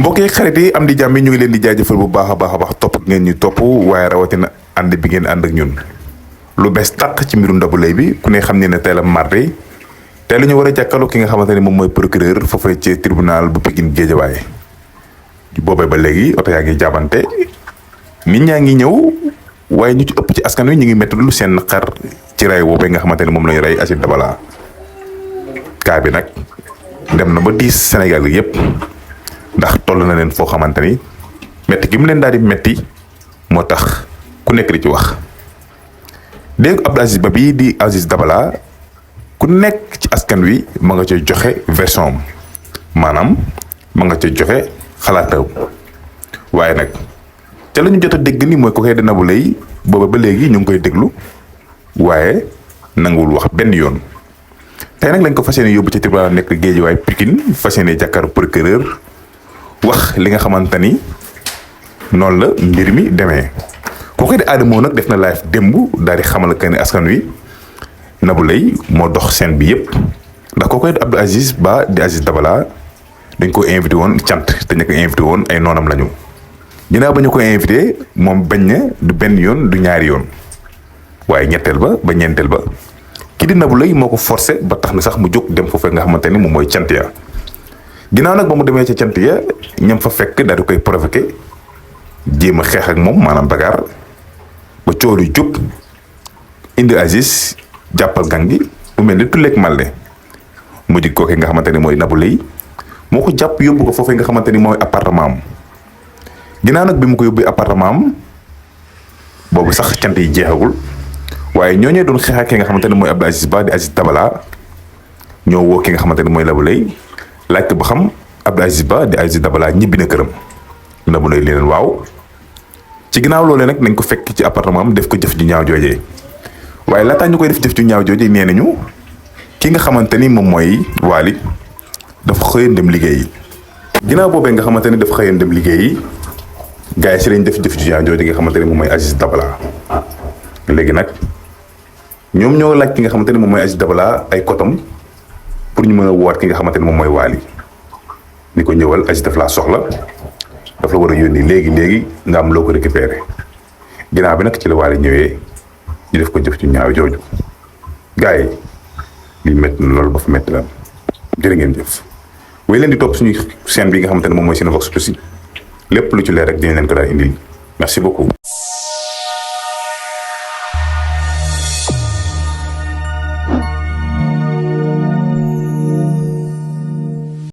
mbokk yi xarit yi am di jàmm ñu ngi leen di jaajëfal bu baax a baax topp ak ngeen ñu topp waaye rawatina ànd bi ngeen ànd ak ñun lu bees tàq ci mbirum Ndabou Leye bi ku ne xam ne tey la mardi tey la ñu war a jàkkaarloo ki nga xamante ne moom mooy procureur foofee ci tribunal bu Pikine Guédiawaye boobee ba léegi oto yaa ngi jaabante nit ñaa ngi ñëw waaye ñu ci ëpp ci askan wi ñu ngi métti lu seen naqar ci rey boobee nga xamante ne moom la ñu rey Aziz Dabala kaa bi nag dem na ba diis Sénégal gi yëpp ndax toll na leen foo xamante ni métti gi mu leen daal di métti moo tax ku nekk di ci wax dégg Abdou Aziz Ba bii di Aziz Dabala ku nekk ci askan wi ma nga ca joxe version am maanaam ma nga ca joxe xalaatam waaye nag ca la ñu jot a dégg ni mooy ko koy di Ndabou Leye booba ba léegi ñu ngi koy déglu waaye nanguwul wax benn yoon tey nag lañ ko fas yéene yóbbu ci tribunal nekk Guédiawaye Pikine fas yéene jàkkaar procureur wax li nga xamante ni noonu la mbir mi demee kooku di Adamo nag def na live démb daal di xamal que ne askan wi Ndabou Leye moo dox scène bi yëpp ndax kooku di Abdou Aziz Ba di Aziz Dabala dañ ko invité woon cant te ñu ko invité woon ay noonam lañu ginnaaw ba ñu ko invité moom bañ na du benn yoon du ñaari yoon waaye ñetteel ba ñeenteel ba ki di Ndabou Leye moo ko forcé ba tax na sax mu jóg dem foofee nga xamante ni moom mooy cant ya ginnaaw nag ba mu demee ca cant ya ñam fa fekk daal di koy provoqué jéem a xeex ak moom maanaam bagaar ba coow lu jub indi Aziz jàppal gang gi mu mel ni tulleeg màlle mu jig kooke nga xamante ni mooy Ndabou Leye moo ko jàpp yóbbu ko foofee nga xamante ni mooy appartement am ginnaaw nag bi mu ko yóbbu appartement am boobu sax cant yi jeexagul waaye ñooñee doon xeex ak ki nga xamante ni mooy Abdou Aziz Ba di Aziz Dabala ñoo woo ki nga xamante ni mooy Ndabou Leye laajte ba xam Abdou Aziz Ba di Aziz Dabala ñibbi na këram Ndabou Leye leen waaw ci ginnaaw loolee nag nañ ko fekk ci appartement am def ko jëf ju ñaaw joojee waaye laataa ñu koy def jëf ju ñaaw joojee nee nañu ki nga xamante ni moom mooy Waly dafa xëyoon dem liggéeyi ginnaaw boobee nga xamante ni dafa xëyoon dem liggéeyi gars yi si lañ def jëf ju ñaaw joojee nga xamante ni moom mooy Aziz Dabala léegi nag ñoom ñoo laaj ki nga xamante ni moom mooy Aziz Dabala ay kotam pour ñu mën a woot ki nga xamante ni moom mooy Waly ni ko ñëwal Aziz daf laa soxla daf la war a yónni léegi nga am loo ko récupéré ginnaaw bi nag ci la Waly ñëwee ñu def ko jëf ci ñaaw jooju gars yi li métti na loolu ba fa métti la jërë ngeen jëf way leen di topp suñu chaîne bi nga xamante ne moom mooy Cinevox Plus lépp lu ci leer rek dinañ leen ko daal indil merci beaucoup.